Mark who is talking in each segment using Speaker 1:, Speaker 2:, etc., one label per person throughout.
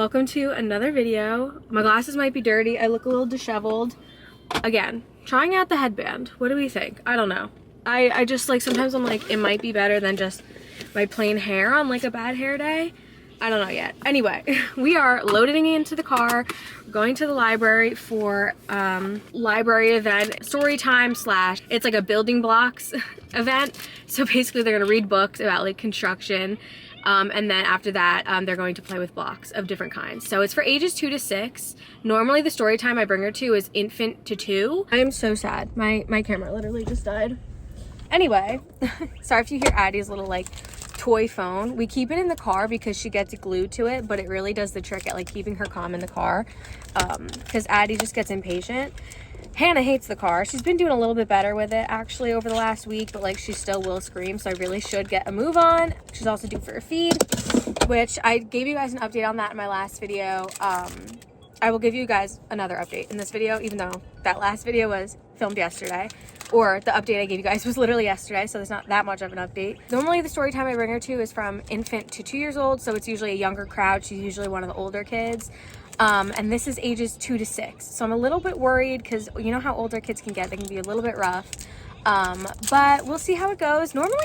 Speaker 1: welcome to another video. My glasses might be dirty. I look a little disheveled. Again, trying out the headband. What do we think? I don't know. I just like, sometimes I'm like, it might be better than just my plain hair on like a bad hair day. I don't know yet. Anyway, we are loading into the car. We're going to the library for library event, story time slash, it's like a building blocks event. So basically they're gonna read books about like construction. And then after that, they're going to play with blocks of different kinds. So it's for ages 2 to 6. Normally the story time I bring her to is infant to 2. I am so sad. My camera literally just died. Anyway, sorry if you hear Addie's little like toy phone. We keep it in the car because she gets glued to it, but it really does the trick at like keeping her calm in the car. Because Addie just gets impatient. Hannah hates the car. She's been doing a little bit better with it actually over the last week, but like she still will scream, so I really should get a move on. She's also due for a feed, which I gave you guys an update on that in my last video. I will give you guys another update in this video, even though that last video was filmed yesterday, or the update I gave you guys was literally yesterday, so there's not that much of an update. Normally the story time I bring her to is from infant to 2 years old, so it's usually a younger crowd. She's usually one of the older kids. And this is ages 2 to 6. So I'm a little bit worried because you know how older kids can get. They can be a little bit rough. But we'll see how it goes. Normally,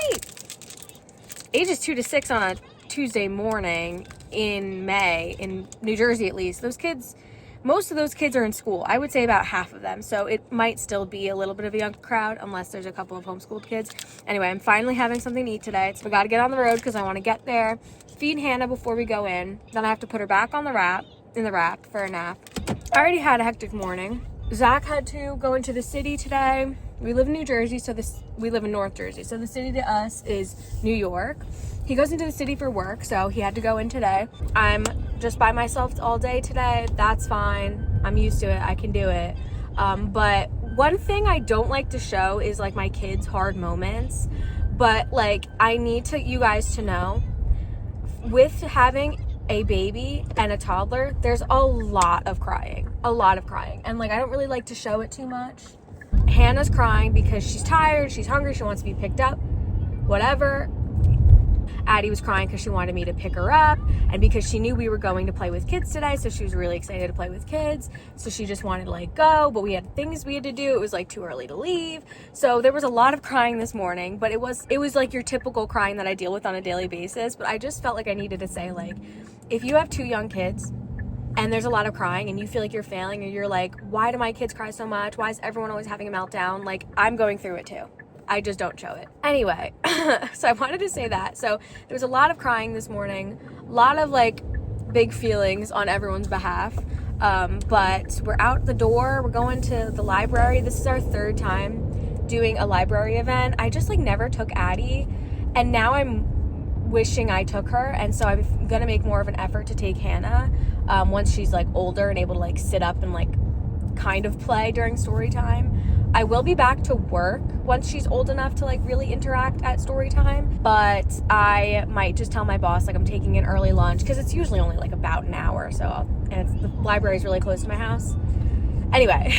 Speaker 1: ages 2 to 6 on a Tuesday morning in May, in New Jersey at least, those kids, most of those kids are in school. I would say about half of them. So it might still be a little bit of a young crowd unless there's a couple of homeschooled kids. Anyway, I'm finally having something to eat today. So we got to get on the road because I want to get there, feed Hannah before we go in. Then I have to put her back on the wrap. In the wrap for a nap. I already had a hectic morning. Zach had to go into the city today. We live in New Jersey, so we live in North Jersey, so the city to us is New York. He goes into the city for work, so he had to go in today. I'm just by myself all day today. That's fine. I'm used to it. I can do it. But one thing I don't like to show is like my kids' hard moments. But like I need you guys to know, with having a baby and a toddler, there's a lot of crying, and like I don't really like to show it too much. Hannah's crying because she's tired, she's hungry, she wants to be picked up, whatever. Addie was crying because she wanted me to pick her up, and because she knew we were going to play with kids today, so she was really excited to play with kids, so she just wanted to like go, but we had things we had to do. It was like too early to leave, so there was a lot of crying this morning, but it was like your typical crying that I deal with on a daily basis. But I just felt like I needed to say, like, if you have 2 young kids and there's a lot of crying and you feel like you're failing, or you're like, why do my kids cry so much, why is everyone always having a meltdown, like I'm going through it too. I just don't show it. Anyway, so I wanted to say that. So there was a lot of crying this morning, a lot of like big feelings on everyone's behalf. But we're out the door, we're going to the library. This is our 3rd time doing a library event. I just like never took Addie, and now I'm wishing I took her. And so I'm gonna make more of an effort to take Hannah once she's like older and able to like sit up and like kind of play during story time. I will be back to work once she's old enough to like really interact at story time, but I might just tell my boss like I'm taking an early lunch because it's usually only like about an hour, so and the library is really close to my house. Anyway,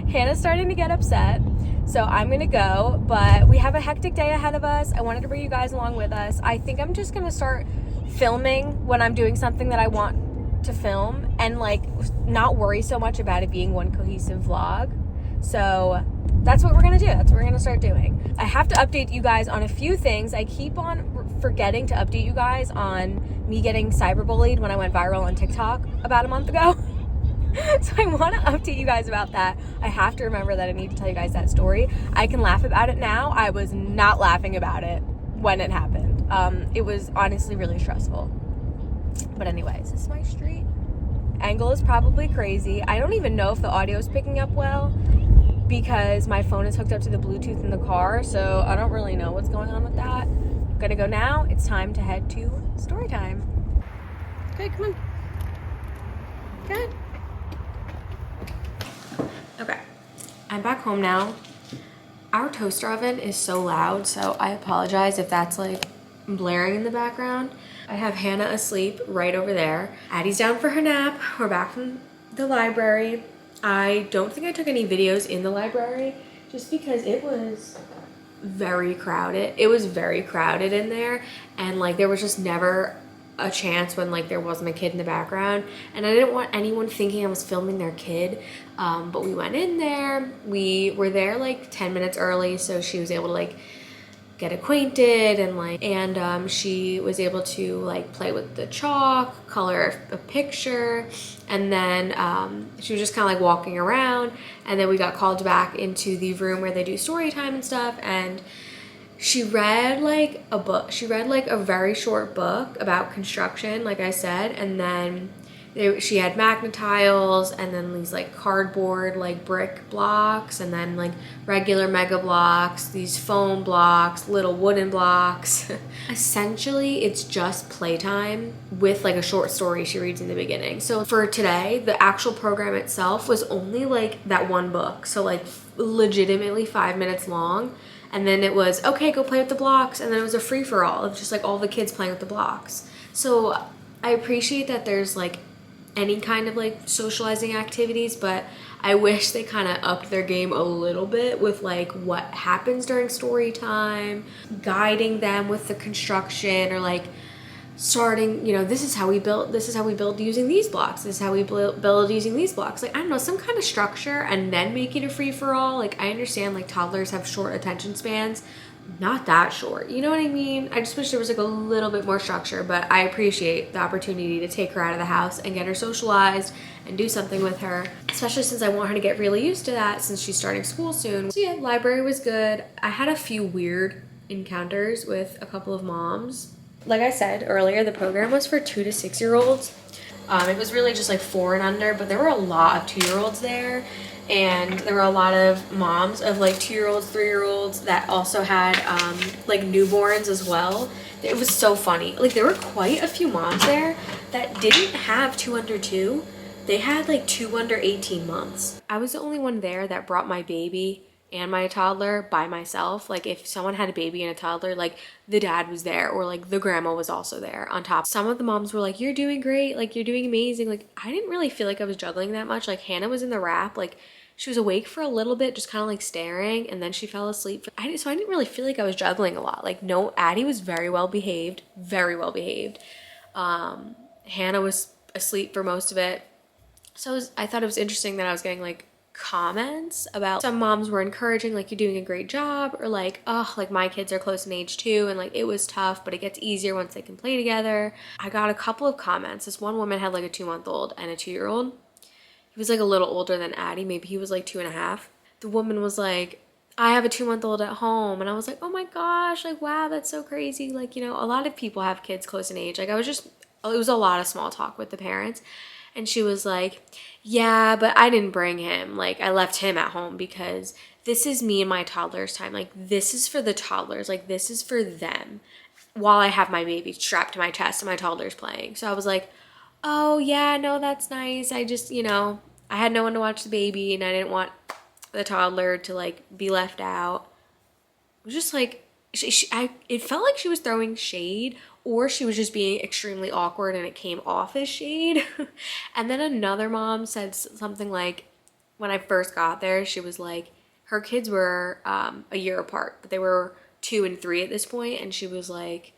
Speaker 1: Hannah's starting to get upset, so I'm gonna go, but we have a hectic day ahead of us. I wanted to bring you guys along with us. I think I'm just gonna start filming when I'm doing something that I want to film and like not worry so much about it being one cohesive vlog. So that's what we're gonna do. That's what we're gonna start doing. I have to update you guys on a few things. I keep on forgetting to update you guys on me getting cyberbullied when I went viral on TikTok about a month ago. So I want to update you guys about that. I have to remember that I need to tell you guys that story. I can laugh about it now. I was not laughing about it when it happened. It was honestly really stressful. But anyways, this is my street. Angle is probably crazy. I don't even know if the audio is picking up well because my phone is hooked up to the Bluetooth in the car, so I don't really know what's going on with that. I'm gonna go now. It's time to head to story time. Okay, come on. Good. Okay, I'm back home now. Our toaster oven is so loud, so I apologize if that's like blaring in the background. I have Hannah asleep right over there. Addie's down for her nap. We're back from the library. I don't think I took any videos in the library just because it was very crowded. It was very crowded in there, and like there was just never a chance when like there wasn't a kid in the background, and I didn't want anyone thinking I was filming their kid. But we went in there, we were there like 10 minutes early, so she was able to like get acquainted and she was able to like play with the chalk, color a picture, and then she was just kind of like walking around, and then we got called back into the room where they do story time and stuff, and she read like a book. She read like a very short book about construction, like I said, and then she had magnetiles and then these like cardboard like brick blocks and then like regular mega blocks, these foam blocks, little wooden blocks. Essentially, it's just playtime with like a short story she reads in the beginning. So for today, the actual program itself was only like that one book. So like legitimately 5 minutes long. And then it was, okay, go play with the blocks. And then it was a free-for-all of just like all the kids playing with the blocks. So I appreciate that there's like any kind of like socializing activities, but I wish they kind of upped their game a little bit with like what happens during story time, guiding them with the construction, or like starting, you know, this is how we build using these blocks, this is how we build using these blocks. Like, I don't know, some kind of structure, and then make it a free-for-all. Like, I understand like toddlers have short attention spans, not that short, you know what I mean? I just wish there was like a little bit more structure, but I appreciate the opportunity to take her out of the house and get her socialized and do something with her, especially since I want her to get really used to that since she's starting school soon. So yeah, library was good. I had a few weird encounters with a couple of moms. Like I said earlier, the program was for 2 to 6 year olds. It was really just like 4 and under, but there were a lot of 2-year-olds there. And there were a lot of moms of like 2-year-olds, 3-year-olds that also had like newborns as well. It was so funny. Like, there were quite a few moms there that didn't have 2 under 2. They had like 2 under 18 months. I was the only one there that brought my baby and my toddler by myself. Like, if someone had a baby and a toddler, like the dad was there, or like the grandma was also there on top. Some of the moms were like, you're doing great, like you're doing amazing. Like, I didn't really feel like I was juggling that much. Like, Hannah was in the wrap, like she was awake for a little bit, just kind of like staring, and then she fell asleep. So I didn't really feel like I was juggling a lot. Like, no, Addie was very well behaved, very well behaved. Hannah was asleep for most of it. So I thought it was interesting that I was getting like comments about, some moms were encouraging like, you're doing a great job, or like, oh, like my kids are close in age too, and like it was tough, but it gets easier once they can play together. I got a couple of comments. This one woman had like a 2-month-old and a 2-year-old. He was like a little older than Addie, maybe he was like 2.5. The woman was like, I have a 2-month-old at home. And I was like, oh my gosh, like, wow, that's so crazy. Like, you know, a lot of people have kids close in age. Like, it was a lot of small talk with the parents. And she was like, yeah, but I didn't bring him. Like, I left him at home because this is me and my toddler's time. Like, this is for the toddlers. Like, this is for them while I have my baby strapped to my chest and my toddler's playing. So I was like, oh yeah, no, that's nice. I just, you know, I had no one to watch the baby and I didn't want the toddler to like be left out. It was just like, it felt like she was throwing shade, or she was just being extremely awkward and it came off as shade. And then another mom said something like, when I first got there, she was like, her kids were a year apart, but they were 2 and 3 at this point, and she was like,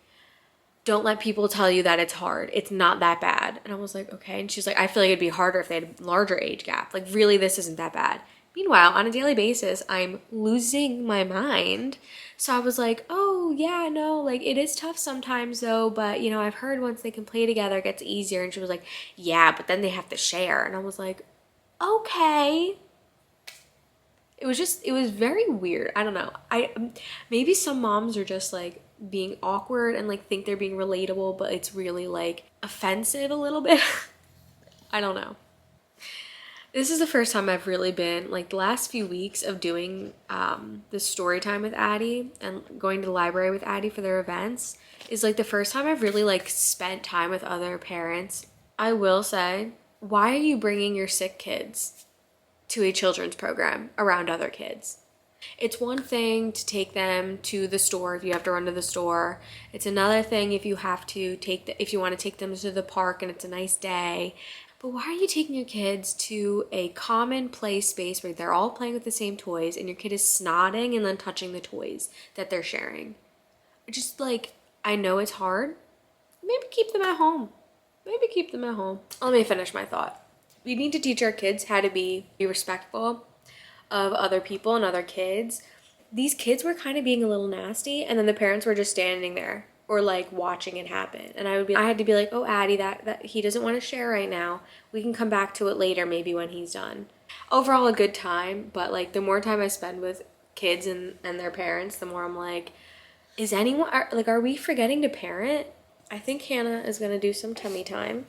Speaker 1: don't let people tell you that it's hard. It's not that bad. And I was like, okay. And she's like, I feel like it'd be harder if they had a larger age gap. Like, really, this isn't that bad. Meanwhile, on a daily basis, I'm losing my mind. So I was like, oh yeah, no, like it is tough sometimes though, but you know, I've heard once they can play together, it gets easier. And she was like, yeah, but then they have to share. And I was like, okay. It was very weird. I don't know. Maybe some moms are just like being awkward and like think they're being relatable, but it's really like offensive a little bit. I don't know. This is the first time I've really been, like the last few weeks of doing the story time with Addie and going to the library with Addie for their events is like the first time I've really like spent time with other parents. I will say, why are you bringing your sick kids to a children's program around other kids? It's one thing to take them to the store if you have to run to the store. It's another thing if you have to if you want to take them to the park and it's a nice day. But why are you taking your kids to a common play space where they're all playing with the same toys and your kid is snotting and then touching the toys that they're sharing? Just like, I know it's hard, maybe keep them at home. Maybe keep them at home. Let me finish my thought. We need to teach our kids how to be respectful of other people and other kids. These kids were kind of being a little nasty, and then the parents were just standing there or like watching it happen. And I had to be like, oh, Addie, that he doesn't want to share right now. We can come back to it later, maybe when he's done. Overall, a good time, but like the more time I spend with kids and their parents, the more I'm like, are we forgetting to parent? I think Hannah is gonna do some tummy time,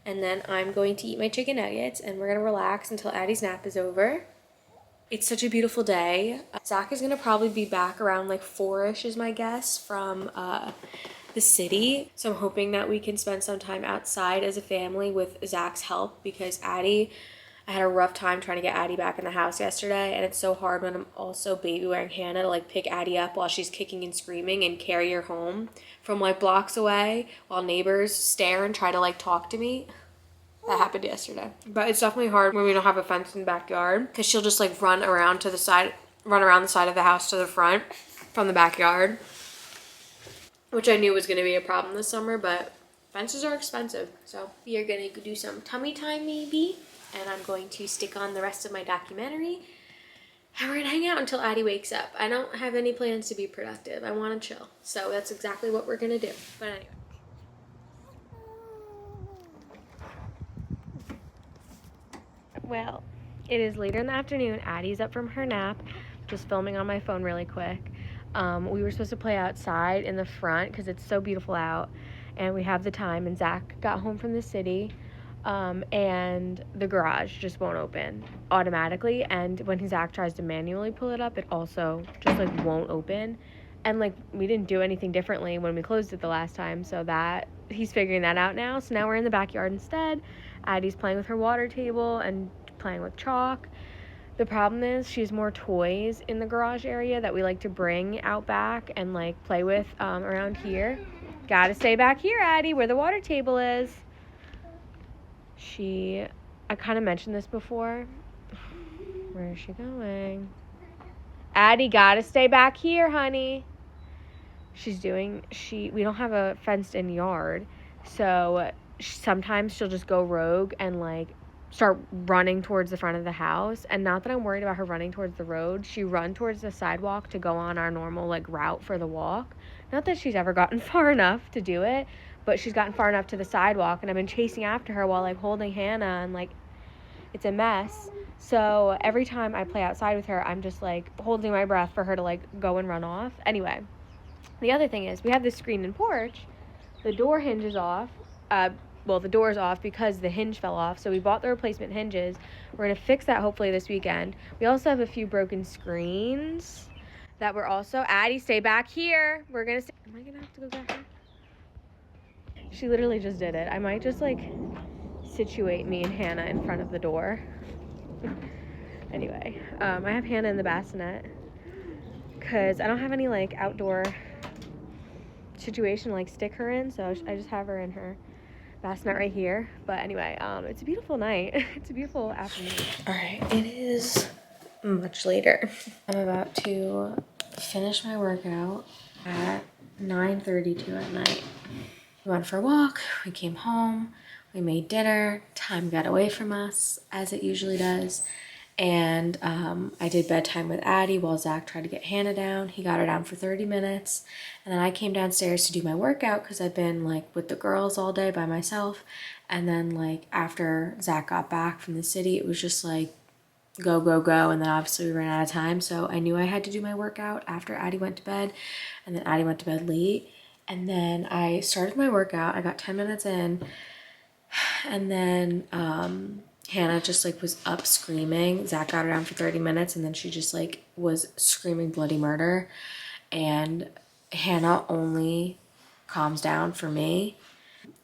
Speaker 1: and then I'm going to eat my chicken nuggets, and we're gonna relax until Addie's nap is over. It's such a beautiful day. Zach is gonna probably be back around like 4-ish is my guess from the city. So I'm hoping that we can spend some time outside as a family with Zach's help, because I had a rough time trying to get Addie back in the house yesterday, and it's so hard when I'm also baby wearing Hannah to like pick Addie up while she's kicking and screaming and carry her home from like blocks away while neighbors stare and try to like talk to me. That happened yesterday. But it's definitely hard when we don't have a fence in the backyard, because she'll just like run around the side of the house to the front from the backyard, which I knew was going to be a problem this summer, but fences are expensive. So we are going to do some tummy time maybe, and I'm going to stick on the rest of my documentary, and we're going to hang out until Addie wakes up. I don't have any plans to be productive. I want to chill. So that's exactly what we're going to do. But anyway. Well, it is later in the afternoon. Addie's up from her nap. Just filming on my phone really quick. We were supposed to play outside in the front because it's so beautiful out, and we have the time, and Zach got home from the city, and the garage just won't open automatically, and when Zach tries to manually pull it up, it also just like won't open. And like we didn't do anything differently when we closed it the last time, so that he's figuring that out now. So now we're in the backyard instead. Addie's playing with her water table and playing with chalk. The problem is she has more toys in the garage area that we like to bring out back and like play with around here. Gotta stay back here, Addie, where the water table is. I kind of mentioned this before. Where is she going? Addie, gotta stay back here, honey. We don't have a fenced in yard, so sometimes she'll just go rogue and like start running towards the front of the house. And not that I'm worried about her running towards the road, she run towards the sidewalk to go on our normal like route for the walk. Not that she's ever gotten far enough to do it, but she's gotten far enough to the sidewalk, and I've been chasing after her while like holding Hannah, and like it's a mess. So every time I play outside with her, I'm just like holding my breath for her to like go and run off. Anyway, the other thing is we have this screen and porch. The door hinges off. The door's off because the hinge fell off, so we bought the replacement hinges. We're going to fix that hopefully this weekend. We also have a few broken screens that we're also... Addie, stay back here. We're going to... Am I going to have to go back here? She literally just did it. I might just, like, situate me and Hannah in front of the door. Anyway, I have Hannah in the bassinet because I don't have any, like, outdoor situation, like, stick her in, so I just have her in her bassinet right here. But anyway, it's a beautiful night. It's a beautiful afternoon. All right, it is much later. I'm about to finish my workout at 9:32 at night. We went for a walk, we came home, we made dinner, time got away from us, as it usually does, and I did bedtime with Addie while Zach tried to get Hannah down. He got her down for 30 minutes, and then I came downstairs to do my workout because I've been like with the girls all day by myself, and then like after Zach got back from the city, it was just like go, go, go, and then obviously we ran out of time, so I knew I had to do my workout after Addie went to bed, and then Addie went to bed late, and then I started my workout. I got 10 minutes in, and then Hannah just like was up screaming. Zach got her down for 30 minutes, and then she just like was screaming bloody murder, and Hannah only calms down for me.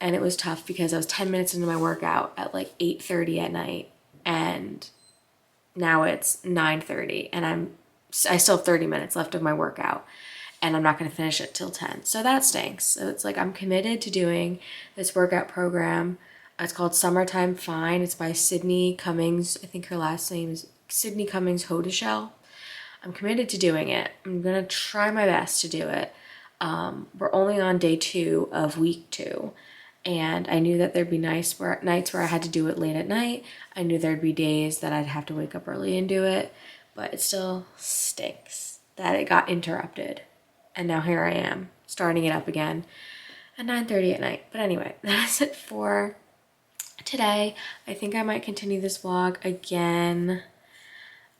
Speaker 1: And it was tough because I was 10 minutes into my workout at like 8:30 at night, and now it's 9:30, and I still have 30 minutes left of my workout, and I'm not going to finish it till 10. So that stinks. So it's like I'm committed to doing this workout program. It's called Summertime Fine. It's by Sydney Cummings. I think her last name is Sydney Cummings Hodeshell. I'm committed to doing it. I'm going to try my best to do it. We're only on day 2 of week 2. And I knew that there'd be nights where I had to do it late at night. I knew there'd be days that I'd have to wake up early and do it, but it still stinks that it got interrupted. And now here I am, starting it up again at 9:30 at night. But anyway, that's it for today. I think I might continue this vlog again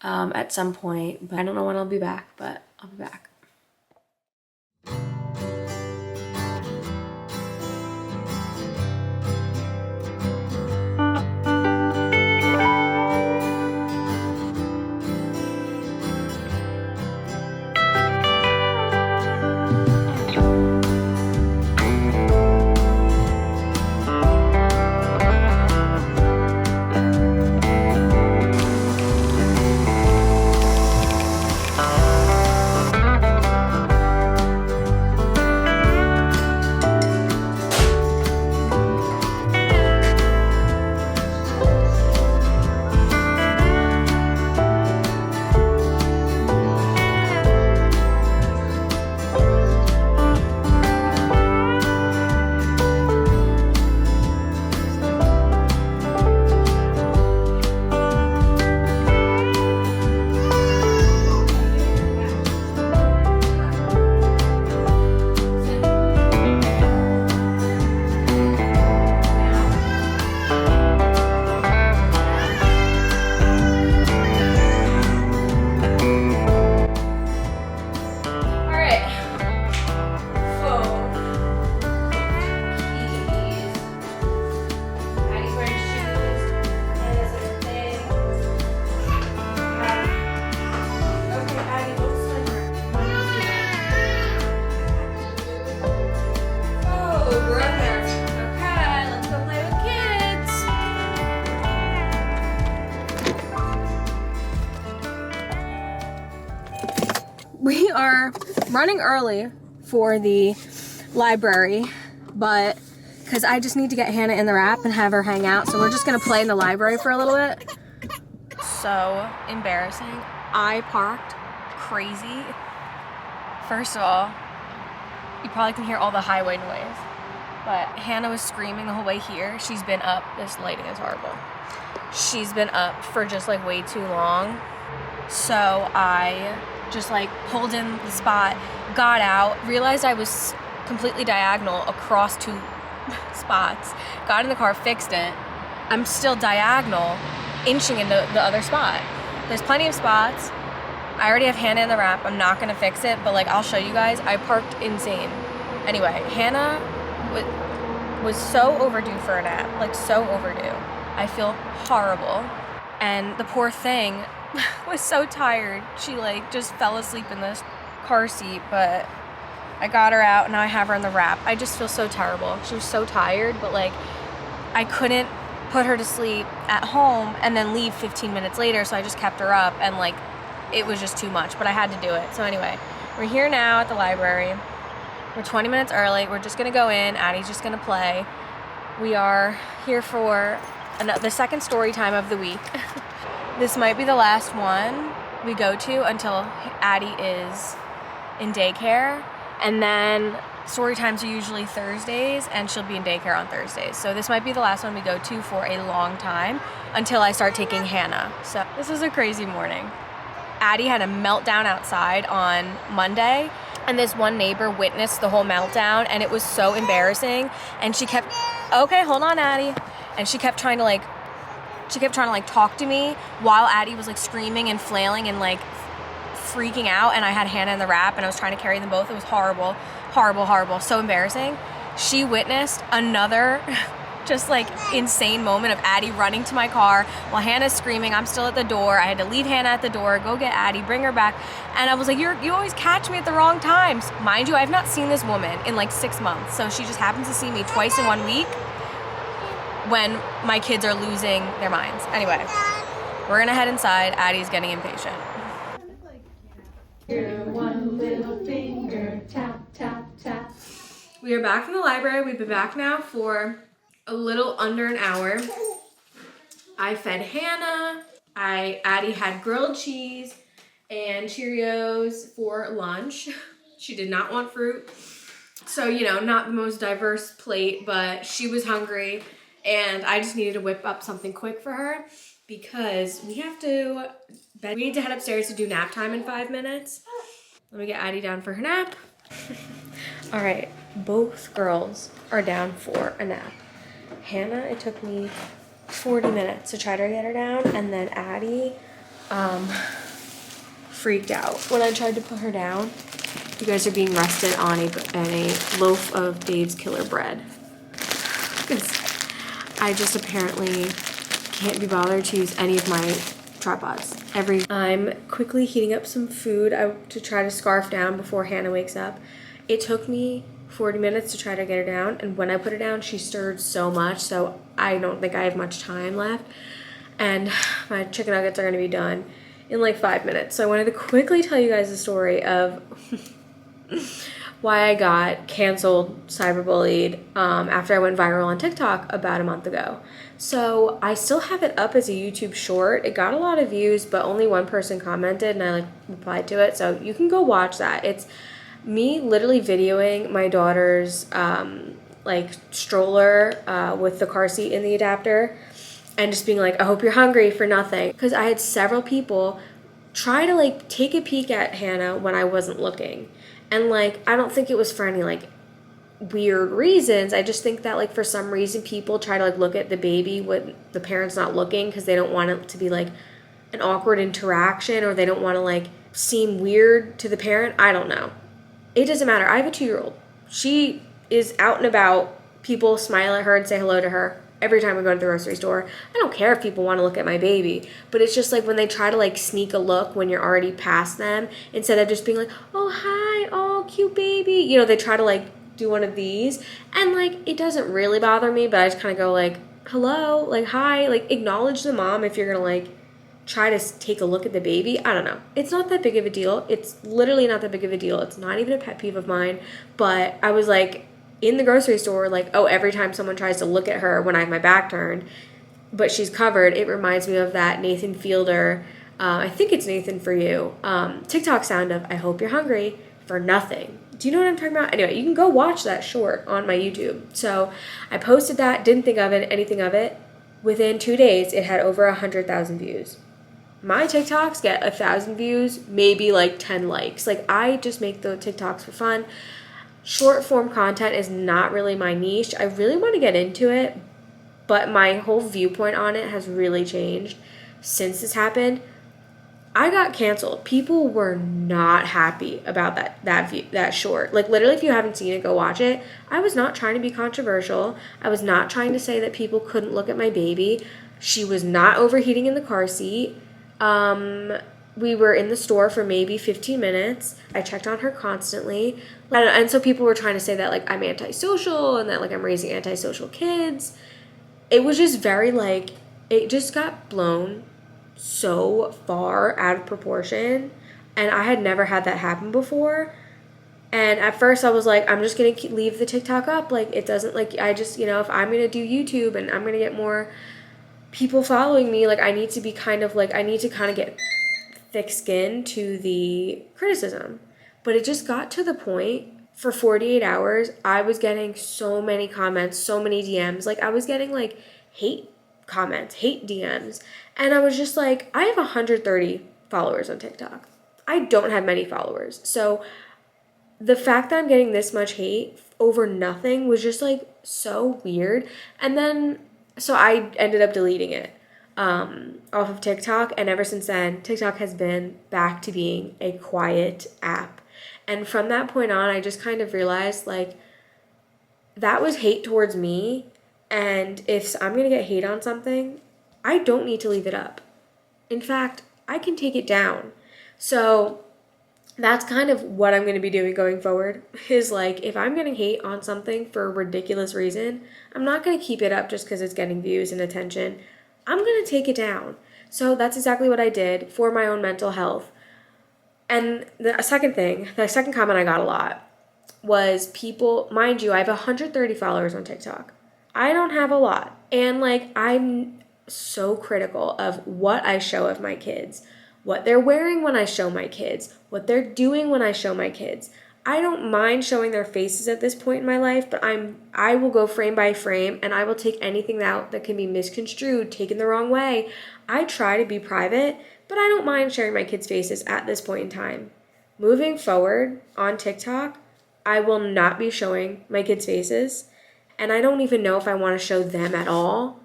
Speaker 1: at some point, but I don't know when I'll be back, but I'll be back. We are running early for the library, but because I just need to get Hannah in the wrap and have her hang out, so we're just gonna play in the library for a little bit. So embarrassing. I parked crazy. First of all, you probably can hear all the highway noise, but Hannah was screaming the whole way here. She's been up, this lighting is horrible. She's been up for just like way too long. So I just like pulled in the spot, got out, realized I was completely diagonal across 2 spots, got in the car, fixed it. I'm still diagonal, inching into the other spot. There's plenty of spots. I already have Hannah in the wrap. I'm not gonna fix it, but like I'll show you guys. I parked insane. Anyway, Hannah was so overdue for a nap, like so overdue. I feel horrible. And the poor thing was so tired. She like just fell asleep in this car seat, but I got her out and now I have her in the wrap. I just feel so terrible. She was so tired, but like I couldn't put her to sleep at home and then leave 15 minutes later, so I just kept her up, and like it was just too much, but I had to do it. So anyway, we're here now at the library. We're 20 minutes early. We're just gonna go in. Addie's just gonna play. We are here for the second story time of the week. This might be the last one we go to until Addie is in daycare, and then story times are usually Thursdays, and she'll be in daycare on Thursdays. So this might be the last one we go to for a long time until I start taking Hannah. So this was a crazy morning. Addie had a meltdown outside on Monday, and this one neighbor witnessed the whole meltdown, and it was so embarrassing. And she kept, okay, hold on, Addie. And she kept trying to like talk to me while Addie was like screaming and flailing and like freaking out, and I had Hannah in the wrap and I was trying to carry them both. It was horrible, horrible, horrible, so embarrassing. She witnessed another just like insane moment of Addie running to my car while Hannah's screaming. I'm still at the door. I had to leave Hannah at the door, go get Addie, bring her back, and I was like, you always catch me at the wrong times. Mind you, I've not seen this woman in like 6 months, so she just happens to see me twice in 1 week when my kids are losing their minds. Anyway, we're gonna head inside. Addie's getting impatient. One little finger, tap, tap, tap. We are back from the library. We've been back now for a little under an hour. I fed Hannah. Addie had grilled cheese and Cheerios for lunch. She did not want fruit. So, you know, not the most diverse plate, but she was hungry and I just needed to whip up something quick for her because we need to head upstairs to do nap time in 5 minutes. Let me get Addie down for her nap. All right, both girls are down for a nap. Hannah, it took me 40 minutes to try to get her down, and then Addie freaked out when I tried to put her down. You guys are being rested on a loaf of Dave's Killer Bread. Because I just apparently can't be bothered to use any of my tripods. I'm quickly heating up some food to try to scarf down before Hannah wakes up. It took me 40 minutes to try to get her down, and when I put her down, she stirred so much, so I don't think I have much time left. And my chicken nuggets are gonna be done in like 5 minutes. So I wanted to quickly tell you guys the story of why I got canceled, cyberbullied, after I went viral on TikTok about a month ago. So I still have it up as a YouTube short. It got a lot of views, but only one person commented and I replied to it. So you can go watch that. It's me literally videoing my daughter's stroller with the car seat in the adapter and just being like, I hope you're hungry for nothing. Because I had several people try to take a peek at Hannah when I wasn't looking. And I don't think it was for any weird reasons. I just think that for some reason people try to look at the baby when the parent's not looking because they don't want it to be an awkward interaction, or they don't want to seem weird to the parent. I don't know. It doesn't matter. I have a 2-year-old. She is out and about. People smile at her and say hello to her every time we go to the grocery store. I don't care if people want to look at my baby, but it's just when they try to sneak a look when you're already past them, instead of just being oh, hi, oh, cute baby. You know, they try to do one of these, and it doesn't really bother me, but I just kind of go hello, hi, acknowledge the mom if you're gonna try to take a look at the baby. I don't know. It's not that big of a deal. It's literally not that big of a deal. It's not even a pet peeve of mine, but I was in the grocery store, oh, every time someone tries to look at her when I have my back turned, but she's covered, it reminds me of that Nathan Fielder, I think it's Nathan for You, TikTok sound of, I hope you're hungry for nothing. Do you know what I'm talking about? Anyway, you can go watch that short on my YouTube. So I posted that, didn't think of anything of it. Within 2 days, it had over 100,000 views. My TikToks get 1,000 views, maybe 10 likes. I just make the TikToks for fun. Short form content is not really my niche. I really want to get into it, but my whole viewpoint on it has really changed since this happened. I got canceled. People were not happy about that short. Literally, if you haven't seen it, go watch it. I was not trying to be controversial. I was not trying to say that people couldn't look at my baby. She was not overheating in the car seat. We were in the store for maybe 15 minutes. I checked on her constantly. And so people were trying to say that I'm antisocial and that I'm raising antisocial kids. It was just very it just got blown so far out of proportion, and I had never had that happen before. And at first I was I'm just gonna leave the TikTok up. It doesn't I just, if I'm gonna do YouTube and I'm gonna get more people following me, I need to be I need to kind of get thick skin to the criticism. But it just got to the point for 48 hours I was getting so many comments, so many DMs. I was getting hate comments, hate DMs. And I was just I have 130 followers on TikTok. I don't have many followers. So the fact that I'm getting this much hate over nothing was just so weird. And then, so I ended up deleting it off of TikTok. And ever since then, TikTok has been back to being a quiet app. And from that point on, I just kind of realized that was hate towards me. And if I'm going to get hate on something, I don't need to leave it up. In fact, I can take it down. So that's kind of what I'm going to be doing going forward, is if I'm getting hate on something for a ridiculous reason, I'm not going to keep it up just because it's getting views and attention. I'm going to take it down. So that's exactly what I did for my own mental health. And the second comment I got a lot was people, mind you, I have 130 followers on TikTok. I don't have a lot. And I'm so critical of what I show of my kids, what they're wearing when I show my kids, what they're doing when I show my kids. I don't mind showing their faces at this point in my life, but I will go frame by frame and I will take anything out that can be misconstrued, taken the wrong way. I try to be private, but I don't mind sharing my kids' faces at this point in time. Moving forward on TikTok, I will not be showing my kids' faces, and I don't even know if I want to show them at all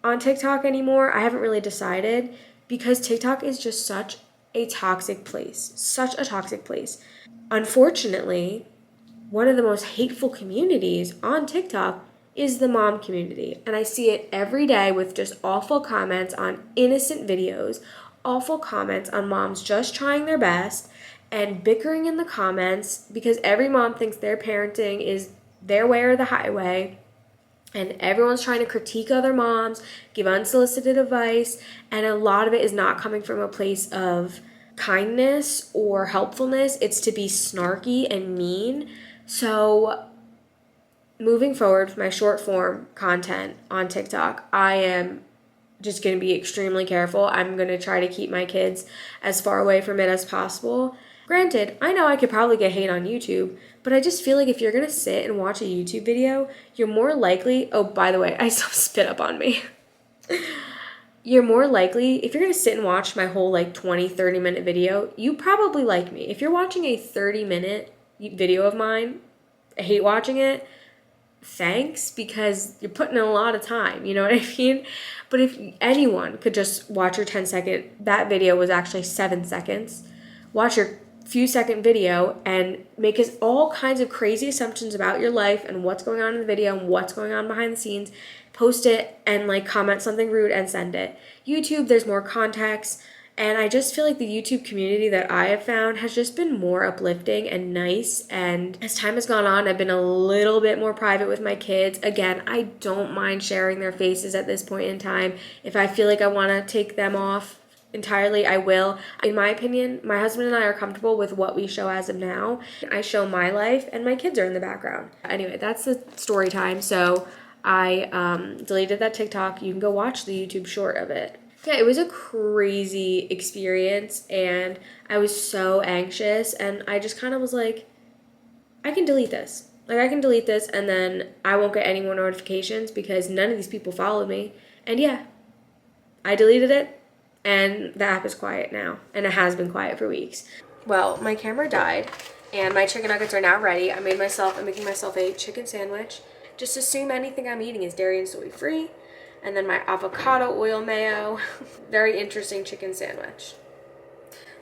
Speaker 1: on TikTok anymore. I haven't really decided because TikTok is just such a toxic place, such a toxic place. Unfortunately, one of the most hateful communities on TikTok is the mom community. And I see it every day with just awful comments on innocent videos, awful comments on moms just trying their best and bickering in the comments because every mom thinks their parenting is their way or the highway. And everyone's trying to critique other moms, give unsolicited advice, and a lot of it is not coming from a place of kindness or helpfulness. It's to be snarky and mean. So moving forward with my short form content on TikTok, I am just going to be extremely careful. I'm going to try to keep my kids as far away from it as possible. Granted, I know I could probably get hate on YouTube, but I just feel like if you're going to sit and watch a YouTube video, you're more likely, oh, by the way, I still spit up on me. You're more likely, if you're going to sit and watch my whole like 20, 30-minute video, you probably like me. If you're watching a 30-minute video of mine, I hate watching it, thanks, because you're putting in a lot of time, you know what I mean? But if anyone could just watch your 10-second, that video was actually 7 seconds, watch your few second video and make us all kinds of crazy assumptions about your life and what's going on in the video and what's going on behind the scenes, post it and like comment something rude and send it. YouTube, there's more context. And I just feel like the YouTube community that I have found has just been more uplifting and nice. And as time has gone on, I've been a little bit more private with my kids. Again, I don't mind sharing their faces at this point in time. If I feel like I want to take them off entirely, I will. In my opinion, my husband and I are comfortable with what we show as of now. I show my life and my kids are in the background. Anyway, that's the story time. So I deleted that TikTok. You can go watch the YouTube short of it. Yeah, it was a crazy experience and I was so anxious and I just kind of was like, I can delete this. Like I can delete this and then I won't get any more notifications because none of these people followed me. And yeah, I deleted it and the app is quiet now and it has been quiet for weeks. Well, my camera died and my chicken nuggets are now ready. I'm making myself a chicken sandwich. Just assume anything I'm eating is dairy and soy free. And then my avocado oil mayo. Very interesting chicken sandwich.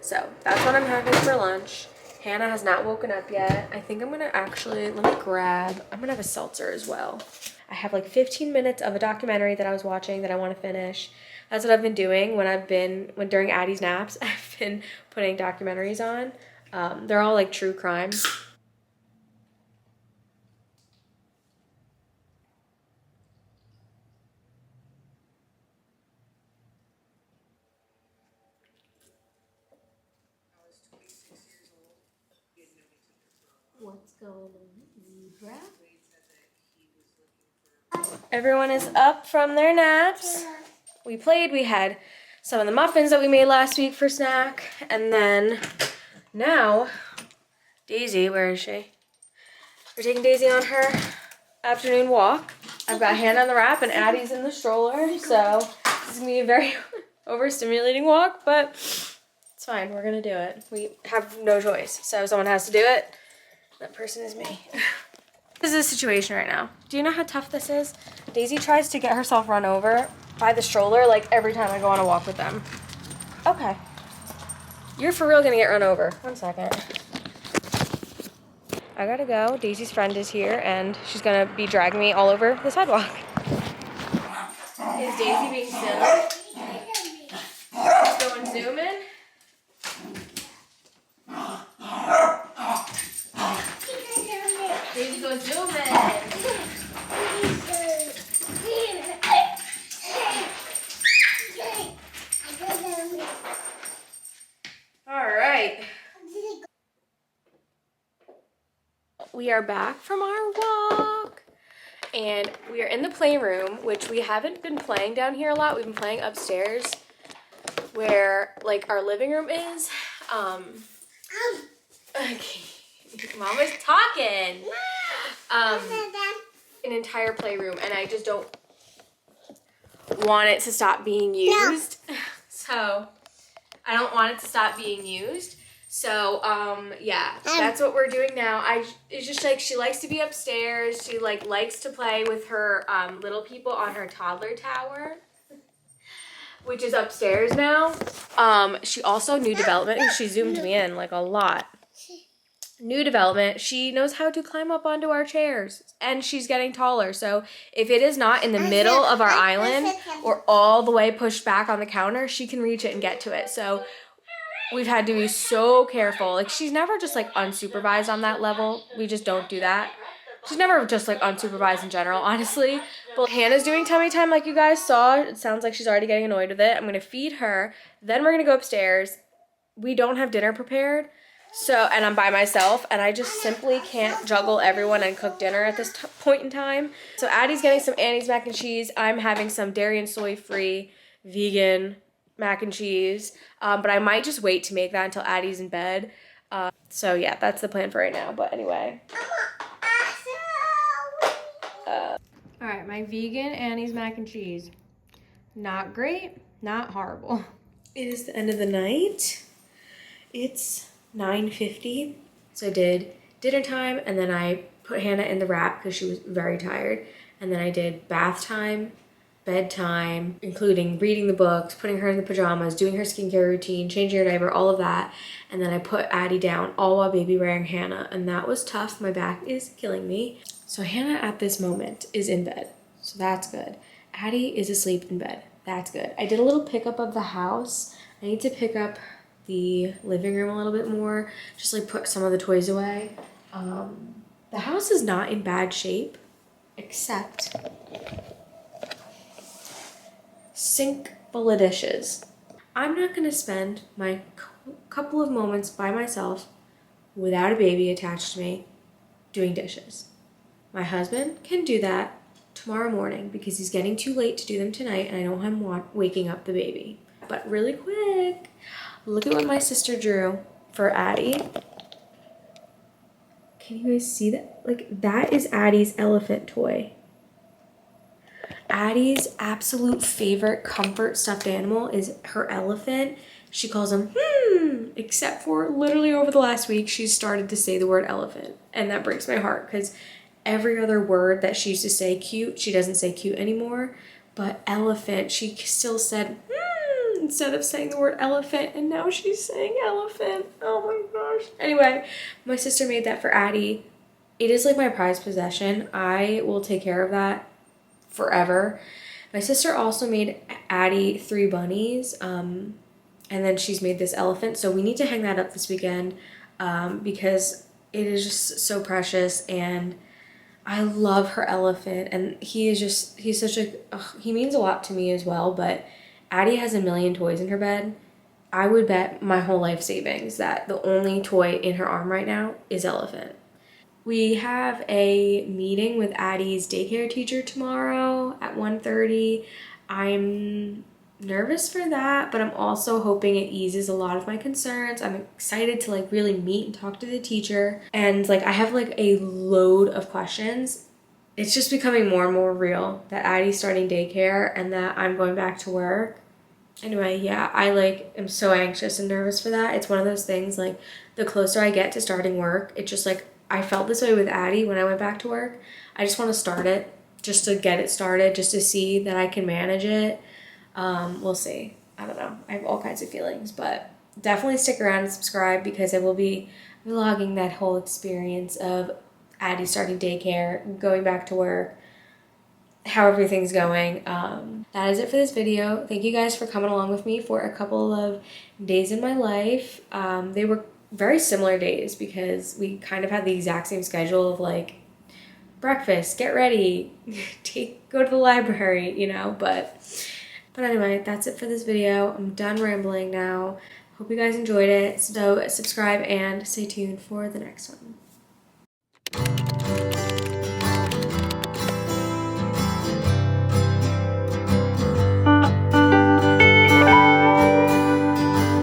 Speaker 1: So that's what I'm having for lunch. Hannah has not woken up yet. I think I'm gonna actually, I'm gonna have a seltzer as well. I have like 15 minutes of a documentary that I was watching that I wanna finish. That's what I've been doing when during Addie's naps, I've been putting documentaries on. They're all like true crime. What's going on, Libra? Everyone is up from their naps. We played, we had some of the muffins that we made last week for snack, and then now, Daisy, where is she? We're taking Daisy on her afternoon walk. I've got Hannah on the wrap and Addie's in the stroller, so this is gonna be a very overstimulating walk, but it's fine, we're gonna do it. We have no choice, so someone has to do it. That person is me. This is a situation right now. Do you know how tough this is? Daisy tries to get herself run over by the stroller like every time I go on a walk with them. Okay. You're for real gonna get run over. 1 second. I gotta go. Daisy's friend is here and she's gonna be dragging me all over the sidewalk. Is Daisy being silly? Going zooming? Daisy goes zooming. All right. We are back from our walk and we are in the playroom, which we haven't been playing down here a lot. We've been playing upstairs where like our living room is. Okay. Mama's talking. An entire playroom, and I just don't want it to stop being used. No. So I don't want it to stop being used. So yeah, that's what we're doing now. It's just like she likes to be upstairs. She like likes to play with her little people on her toddler tower, which is upstairs now. She also, new development, she zoomed me in like a lot. New development, she knows how to climb up onto our chairs, and she's getting taller. So if it is not in the middle of our island or all the way pushed back on the counter, she can reach it and get to it. So we've had to be so careful. Like, she's never just like unsupervised on that level. We just don't do that. She's never just like unsupervised in general, honestly. But Hannah's doing tummy time like you guys saw. It sounds like she's already getting annoyed with it. I'm going to feed her. Then we're going to go upstairs. We don't have dinner prepared. So, and I'm by myself, and I just simply can't juggle everyone and cook dinner at this point in time. So Addie's getting some Annie's mac and cheese. I'm having some dairy and soy-free vegan mac and cheese. But I might just wait to make that until Addie's in bed. So yeah, that's the plan for right now. But anyway. All right, my vegan Annie's mac and cheese. Not great, not horrible. It is the end of the night. It's 9:50. So I did dinner time, and then I put Hannah in the wrap because she was very tired. And then I did bath time, bedtime, including reading the books, putting her in the pajamas, doing her skincare routine, changing her diaper, all of that. And then I put Addie down, all while baby wearing Hannah. And that was tough. My back is killing me. So Hannah at this moment is in bed. So that's good. Addie is asleep in bed. That's good. I did a little pickup of the house. I need to pick up the living room a little bit more, just like put some of the toys away. The house is not in bad shape, except sink full of dishes. I'm not gonna spend my couple of moments by myself without a baby attached to me doing dishes. My husband can do that tomorrow morning because he's getting too late to do them tonight, and I don't want him waking up the baby. But really quick, look at what my sister drew for Addie. Can you guys see that? Like, that is Addie's elephant toy. Addie's absolute favorite comfort stuffed animal is her elephant. She calls him, except for literally over the last week, she's started to say the word elephant. And that breaks my heart because every other word that she used to say cute, she doesn't say cute anymore. But elephant, she still said, instead of saying the word elephant, and now she's saying elephant. Oh my gosh. Anyway, my sister made that for Addie. It is like my prized possession. I will take care of that forever. My sister also made Addie 3 bunnies, and then she's made this elephant. So we need to hang that up this weekend because it is just so precious, and I love her elephant, and he's such a, he means a lot to me as well. But Addie has a million toys in her bed. I would bet my whole life savings that the only toy in her arm right now is elephant. We have a meeting with Addie's daycare teacher tomorrow at 1:30. I'm nervous for that, but I'm also hoping it eases a lot of my concerns. I'm excited to like really meet and talk to the teacher. And like I have like a load of questions. It's just becoming more and more real that Addie's starting daycare and that I'm going back to work. Anyway, yeah, I like am so anxious and nervous for that. It's one of those things, like the closer I get to starting work, it just like, I felt this way with Addie when I went back to work. I just want to start it, just to get it started, just to see that I can manage it. We'll see. I don't know. I have all kinds of feelings, but definitely stick around and subscribe because I will be vlogging that whole experience of Addie starting daycare, going back to work, how everything's going. That is it for this video. Thank you guys for coming along with me for a couple of days in my life. They were very similar days because we kind of had the exact same schedule of like breakfast, get ready, go to the library, you know, but anyway, that's it for this video. I'm done rambling now. Hope you guys enjoyed it. So subscribe and stay tuned for the next one.